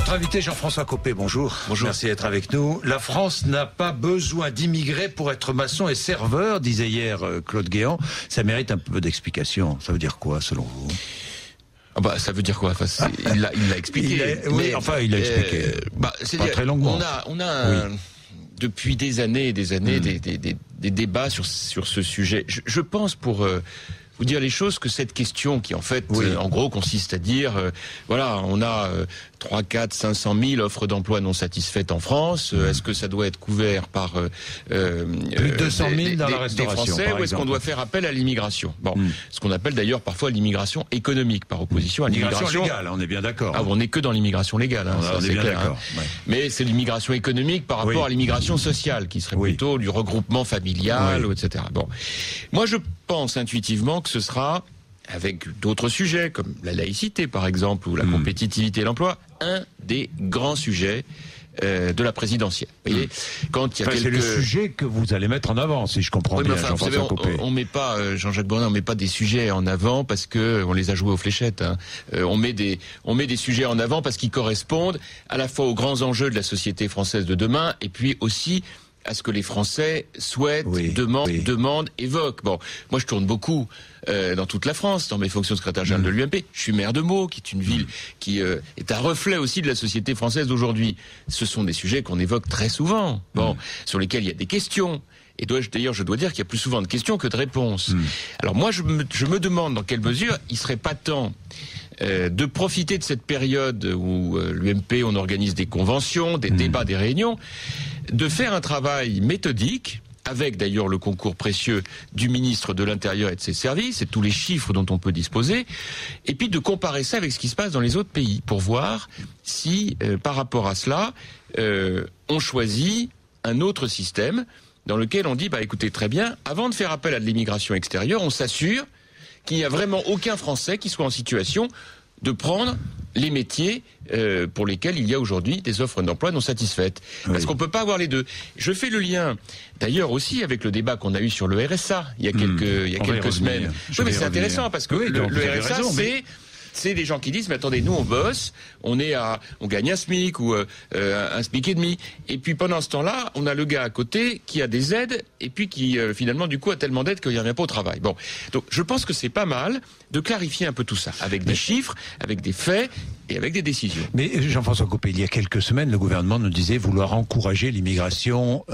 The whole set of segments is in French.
Notre invité Jean-François Copé, bonjour. Bonjour. Merci d'être avec nous. La France n'a pas besoin d'immigrés pour être maçon et serveur, disait hier Claude Guéant. Ça mérite un peu d'explication. Ça veut dire quoi, selon vous? Ah bah, ça veut dire quoi? Enfin, il l'a expliqué. Il l'a expliqué. C'est pas très longuement. On a depuis des années et des années des débats sur ce sujet. Je pense, pour vous dire les choses, que cette question qui en fait en gros consiste à dire voilà, on a 3, 4, 500 000 offres d'emploi non satisfaites en France. Est-ce que ça doit être couvert par plus de 200 000 dans la restauration, des Français, ou est-ce qu'on doit faire appel à l'immigration? Bon, ce qu'on appelle d'ailleurs parfois l'immigration économique, par opposition à l'immigration légale. On est bien d'accord. Ah, on n'est que dans l'immigration légale, hein, on est bien clair. d'accord. Hein. Ouais. Mais c'est l'immigration économique par rapport à l'immigration sociale, qui serait plutôt du regroupement familial, etc. Bon, moi je pense intuitivement que ce sera, avec d'autres sujets comme la laïcité par exemple, ou la compétitivité et l'emploi, un des grands sujets de la présidentielle. Vous voyez, quand il y a c'est le sujet que vous allez mettre en avant, si je comprends bien, Jean-François Copé. On met pas, Jean-Jacques Bourdin, on met pas des sujets en avant parce que on les a joués aux fléchettes. Hein. On met des sujets en avant parce qu'ils correspondent à la fois aux grands enjeux de la société française de demain, et puis aussi à ce que les Français souhaitent, demandent, évoquent. Bon, moi je tourne beaucoup dans toute la France, dans mes fonctions de secrétaire général de l'UMP. Je suis maire de Meaux, qui est une ville qui est un reflet aussi de la société française d'aujourd'hui. Ce sont des sujets qu'on évoque très souvent, sur lesquels il y a des questions. Et d'ailleurs, je dois dire qu'il y a plus souvent de questions que de réponses. Alors moi, je me demande dans quelle mesure il serait pas temps de profiter de cette période où l'UMP, on organise des conventions, des débats, des réunions, de faire un travail méthodique, avec d'ailleurs le concours précieux du ministre de l'Intérieur et de ses services, et tous les chiffres dont on peut disposer, et puis de comparer ça avec ce qui se passe dans les autres pays, pour voir si, par rapport à cela, on choisit un autre système dans lequel on dit, écoutez, très bien, avant de faire appel à de l'immigration extérieure, on s'assure qu'il n'y a vraiment aucun Français qui soit en situation de prendre les métiers pour lesquels il y a aujourd'hui des offres d'emploi non satisfaites. Parce qu'on ne peut pas avoir les deux. Je fais le lien, d'ailleurs aussi, avec le débat qu'on a eu sur le RSA il y a quelques semaines. Oui, mais c'est intéressant, parce que le RSA, c'est des gens qui disent, mais attendez, nous on bosse, on gagne un SMIC ou un SMIC et demi, et puis pendant ce temps-là, on a le gars à côté qui a des aides, et puis qui finalement du coup a tellement d'aides qu'il n'y revient pas au travail. Bon, donc je pense que c'est pas mal de clarifier un peu tout ça, avec des chiffres, avec des faits et avec des décisions. Mais Jean-François Copé, il y a quelques semaines, le gouvernement nous disait vouloir encourager l'immigration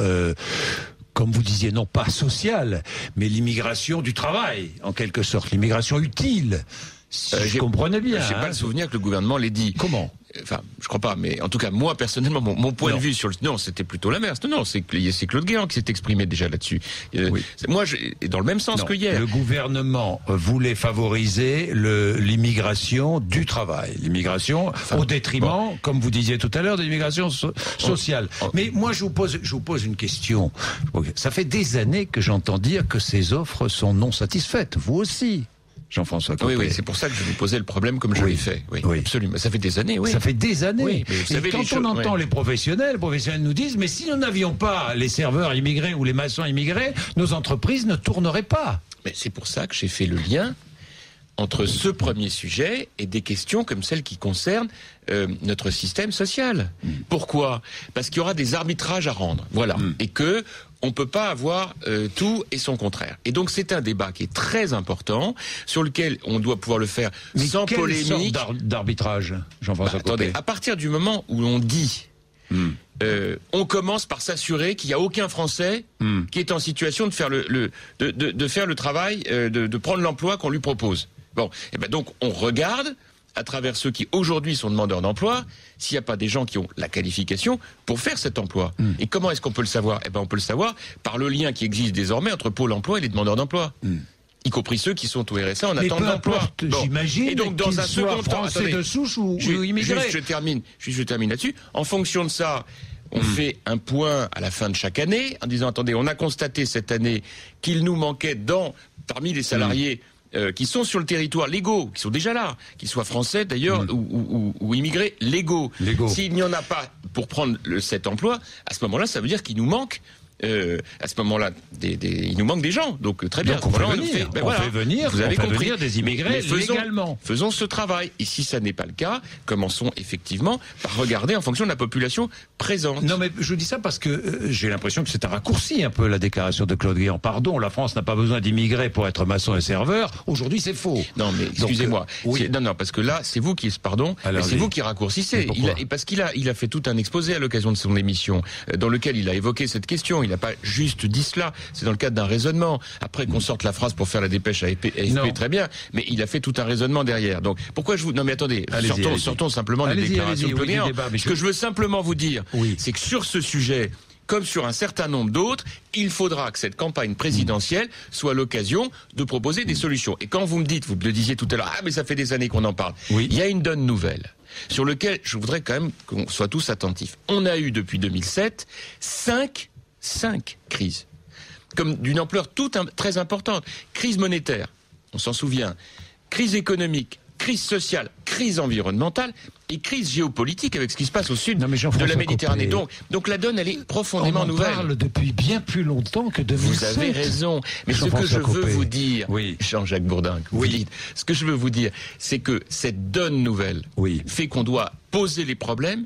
comme vous disiez, non pas sociale, mais l'immigration du travail, en quelque sorte, l'immigration utile. Si je comprenais bien. J'ai pas le souvenir que le gouvernement l'ait dit. Comment? Enfin, je crois pas, mais en tout cas, moi, personnellement, mon point de vue sur non, c'était plutôt l'inverse. Non, c'est Claude Guéant qui s'est exprimé déjà là-dessus. Moi, dans le même sens que hier. Le gouvernement voulait favoriser l'immigration du travail. L'immigration au détriment, comme vous disiez tout à l'heure, de l'immigration sociale. Mais moi, je vous pose une question. Ça fait des années que j'entends dire que ces offres sont non satisfaites. Vous aussi. Jean-François Copé. Oui, c'est pour ça que je vous posais le problème comme je l'ai fait. Oui, absolument. Ça fait des années, Ça fait des années. Oui, mais vous savez, quand on entend les professionnels nous disent, mais si nous n'avions pas les serveurs immigrés ou les maçons immigrés, nos entreprises ne tourneraient pas. Mais c'est pour ça que j'ai fait le lien entre ce premier sujet et des questions comme celles qui concernent notre système social. Pourquoi? Parce qu'il y aura des arbitrages à rendre. Voilà. Et que on peut pas avoir tout et son contraire. Et donc c'est un débat qui est très important, sur lequel on doit pouvoir le faire sans polémique. Quelle sorte d'arbitrage, Jean-François Copé? Attendez, à partir du moment où on dit on commence par s'assurer qu'il n'y a aucun Français qui est en situation de faire de faire le travail, de prendre l'emploi qu'on lui propose. Bon, et ben donc on regarde à travers ceux qui aujourd'hui sont demandeurs d'emploi, s'il n'y a pas des gens qui ont la qualification pour faire cet emploi. Et comment est-ce qu'on peut le savoir? Eh ben on peut le savoir par le lien qui existe désormais entre Pôle emploi et les demandeurs d'emploi. Y compris ceux qui sont au RSA en attente d'emploi. J'imagine. Et donc dans un second temps, attendez, de souche ou immigrés. Je termine là-dessus. En fonction de ça, on fait un point à la fin de chaque année en disant attendez, on a constaté cette année qu'il nous manquait parmi les salariés qui sont sur le territoire légaux, qui sont déjà là, qu'ils soient français d'ailleurs ou immigrés légaux. S'il n'y en a pas pour prendre cet emploi, à ce moment-là, ça veut dire qu'il nous manque à ce moment-là, il nous manque des gens. Donc très bien. Donc on fait venir, vous avez compris. Venir des immigrés légalement. Faisons ce travail. Et si ça n'est pas le cas, commençons effectivement par regarder en fonction de la population présente. Non, mais je vous dis ça parce que j'ai l'impression que c'est un raccourci un peu la déclaration de Claude Guéant. Pardon, la France n'a pas besoin d'immigrés pour être maçon et serveur. Aujourd'hui, c'est faux. Non, mais excusez-moi. Oui. Non, parce que là, c'est vous qui, c'est vous qui raccourcissez. Parce qu'il a fait tout un exposé à l'occasion de son émission, dans lequel il a évoqué cette question. Il n'a pas juste dit cela. C'est dans le cadre d'un raisonnement. Après qu'on sorte la phrase pour faire la dépêche à AFP, très bien. Mais il a fait tout un raisonnement derrière. Donc, pourquoi non, mais attendez. Sortons simplement des déclarations de Claude Guéant. Ce que je veux simplement vous dire, c'est que sur ce sujet, comme sur un certain nombre d'autres, il faudra que cette campagne présidentielle soit l'occasion de proposer des solutions. Et quand vous me dites, vous le disiez tout à l'heure, mais ça fait des années qu'on en parle, il y a une donne nouvelle sur laquelle je voudrais quand même qu'on soit tous attentifs. On a eu depuis 2007 cinq crises, comme d'une ampleur très importante. Crise monétaire, on s'en souvient, crise économique, crise sociale, crise environnementale et crise géopolitique avec ce qui se passe au sud de la Méditerranée. Donc la donne, elle est profondément nouvelle. On en parle depuis bien plus longtemps que 2007. Vous avez raison. Mais ce que je veux vous dire, Jean-Jacques Bourdin, ce que je veux vous dire, c'est que cette donne nouvelle fait qu'on doit poser les problèmes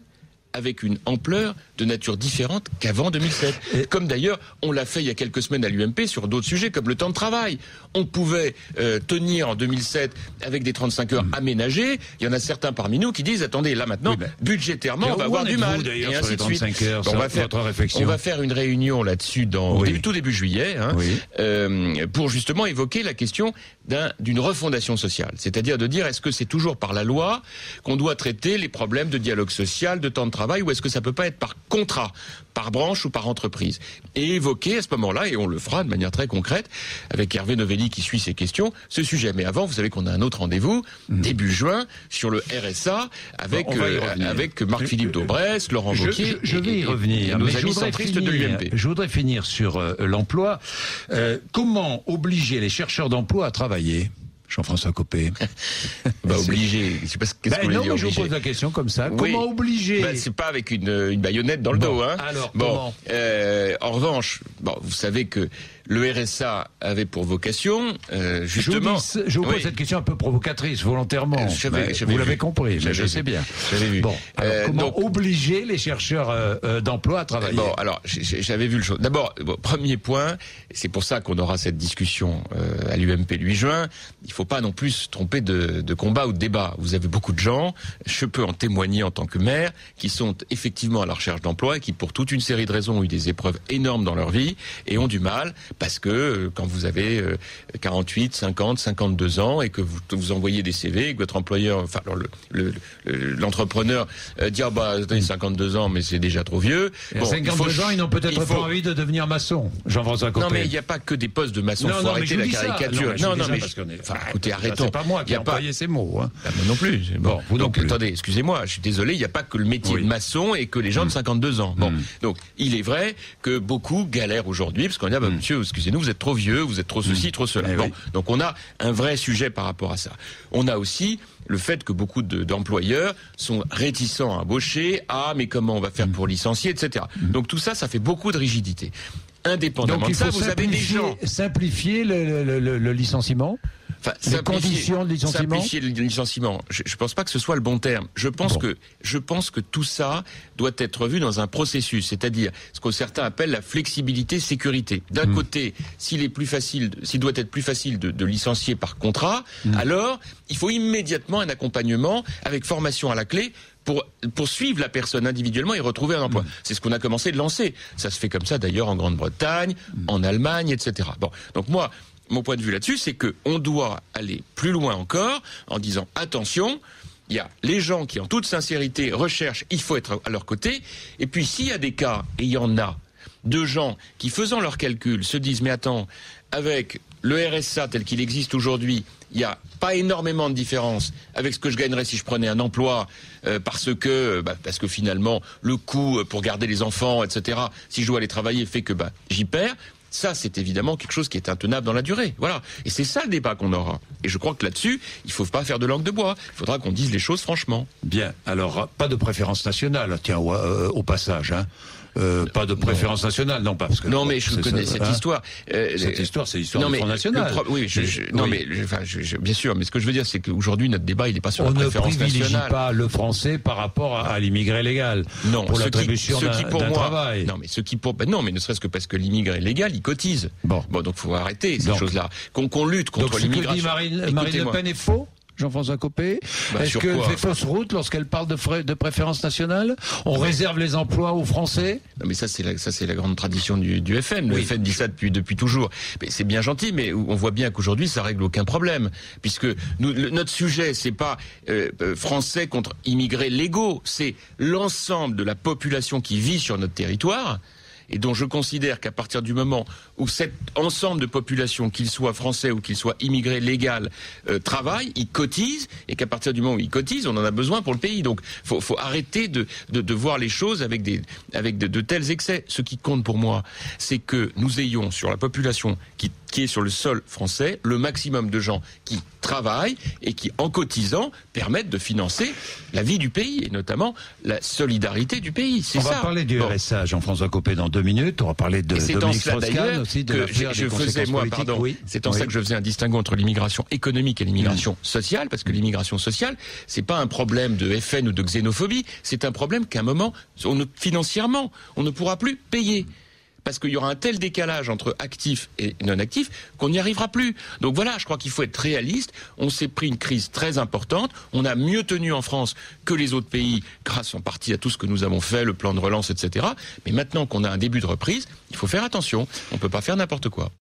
avec une ampleur de nature différente qu'avant 2007. Comme d'ailleurs, on l'a fait il y a quelques semaines à l'UMP sur d'autres sujets, comme le temps de travail. On pouvait tenir en 2007 avec des 35 heures aménagées. Il y en a certains parmi nous qui disent, attendez, là maintenant, budgétairement, on va avoir du mal. Et ainsi de suite. On va faire une réunion là-dessus tout début juillet, pour justement évoquer la question d'une refondation sociale. C'est-à-dire de dire, est-ce que c'est toujours par la loi qu'on doit traiter les problèmes de dialogue social, de temps de travail, ou est-ce que ça peut pas être par contrat, par branche ou par entreprise, et évoquer à ce moment-là, et on le fera de manière très concrète, avec Hervé Novelli qui suit ces questions, ce sujet. Mais avant, vous savez qu'on a un autre rendez-vous, début juin, sur le RSA, avec Marc-Philippe Daubresse, Laurent Wauquiez, je vais y revenir, et nos amis centristes de l'UMP. Je voudrais finir sur l'emploi. Comment obliger les chercheurs d'emploi à travailler ? Jean-François Copé. Obligé. Je sais pas ce que vous voulez dire. Je vous pose la question comme ça. Comment obliger ? C'est pas avec une baïonnette dans le dos, hein. Alors, comment ? En revanche, vous savez que le RSA avait pour vocation, justement... Je vous pose cette question un peu provocatrice, volontairement. Vous l'avez compris, mais je sais bien. J'avais vu. Alors, comment obliger les chercheurs d'emploi à travailler ? J'avais vu le chose. D'abord, premier point, c'est pour ça qu'on aura cette discussion à l'UMP le 8 juin, il ne faut pas non plus se tromper de combat ou de débat. Vous avez beaucoup de gens, je peux en témoigner en tant que maire, qui sont effectivement à la recherche d'emploi et qui, pour toute une série de raisons, ont eu des épreuves énormes dans leur vie et ont du mal, parce que quand vous avez 48, 50, 52 ans et que vous envoyez des CV et que votre employeur, l'entrepreneur dit vous avez 52 ans mais c'est déjà trop vieux. 52 ans, ils n'ont peut-être pas envie de devenir maçon, Jean-François Copé. Non mais il n'y a pas que des postes de maçon, faut arrêter la caricature. Écoutez, arrêtons. C'est pas moi qui ai employé ces mots. Hein. Moi non plus. Vous non plus. Attendez, excusez-moi, je suis désolé, il n'y a pas que le métier de maçon et que les gens de 52 ans. Donc il est vrai que beaucoup galèrent aujourd'hui parce qu'on dit monsieur, excusez-nous, vous êtes trop vieux, vous êtes trop ceci, trop cela. Donc on a un vrai sujet par rapport à ça. On a aussi le fait que beaucoup d'employeurs sont réticents à embaucher, mais comment on va faire pour licencier, etc. Donc tout ça, ça fait beaucoup de rigidité. Indépendamment de ça, vous avez des gens... Simplifier le licenciement ? Les conditions de licenciement. Simplifier le licenciement. Je pense pas que ce soit le bon terme. Je pense que tout ça doit être revu dans un processus, c'est-à-dire ce que certains appellent la flexibilité sécurité. D'un côté, s'il doit être plus facile de licencier par contrat, alors il faut immédiatement un accompagnement avec formation à la clé pour suivre la personne individuellement et retrouver un emploi. C'est ce qu'on a commencé de lancer. Ça se fait comme ça d'ailleurs en Grande-Bretagne, en Allemagne, etc. Donc moi, mon point de vue là-dessus, c'est qu'on doit aller plus loin encore en disant attention, il y a les gens qui en toute sincérité recherchent, il faut être à leur côté, et puis s'il y a des cas, et il y en a, de gens qui faisant leurs calculs se disent mais attends, avec le RSA tel qu'il existe aujourd'hui, il n'y a pas énormément de différence avec ce que je gagnerais si je prenais un emploi parce que finalement le coût pour garder les enfants, etc., si je dois aller travailler fait que j'y perds. Ça, c'est évidemment quelque chose qui est intenable dans la durée. Voilà. Et c'est ça le débat qu'on aura. Et je crois que là-dessus, il ne faut pas faire de langue de bois. Il faudra qu'on dise les choses franchement. Bien. Alors, pas de préférence nationale, tiens, au passage, hein. Pas de préférence nationale, non pas parce que. Non, mais je connais cette histoire. Cette histoire, c'est l'histoire du Front National. Oui, bien sûr. Mais ce que je veux dire, c'est qu'aujourd'hui notre débat, il n'est pas sur la préférence nationale. On ne privilégie pas le français par rapport à l'immigré légal. Non, pour l'attribution d'un travail. Non, mais non, mais ne serait-ce que parce que l'immigré légal, il cotise. Bon, donc faut arrêter ces choses-là. Qu'on lutte contre l'immigration. Donc ce que dit Marine Le Pen est faux, Jean-François Copé? Est-ce qu'elle fait fausse route lorsqu'elle parle de préférence nationale? On réserve les emplois aux Français? Non, mais ça c'est la grande tradition du FN. Le FN dit ça depuis toujours. Mais c'est bien gentil, mais on voit bien qu'aujourd'hui ça règle aucun problème, puisque notre sujet c'est pas français contre immigrés légaux, c'est l'ensemble de la population qui vit sur notre territoire. Et dont je considère qu'à partir du moment où cet ensemble de population, qu'il soit français ou qu'il soit immigré légal, travaille, il cotise, et qu'à partir du moment où il cotise, on en a besoin pour le pays. Donc, faut arrêter de voir les choses avec de tels excès. Ce qui compte pour moi, c'est que nous ayons sur la population qui est sur le sol français, le maximum de gens qui travaillent et qui, en cotisant, permettent de financer la vie du pays et notamment la solidarité du pays. On va parler du RSA, Jean-François Copé, dans 2 minutes. On va parler de Dominique Strauss-Kahn aussi, de l'affaire des conséquences politiques. C'est en ça que je faisais un distinguo entre l'immigration économique et l'immigration sociale, parce que l'immigration sociale, c'est pas un problème de FN ou de xénophobie, c'est un problème qu'à un moment, financièrement, on ne pourra plus payer. Parce qu'il y aura un tel décalage entre actifs et non-actifs qu'on n'y arrivera plus. Donc voilà, je crois qu'il faut être réaliste. On s'est pris une crise très importante. On a mieux tenu en France que les autres pays, grâce en partie à tout ce que nous avons fait, le plan de relance, etc. Mais maintenant qu'on a un début de reprise, il faut faire attention. On ne peut pas faire n'importe quoi.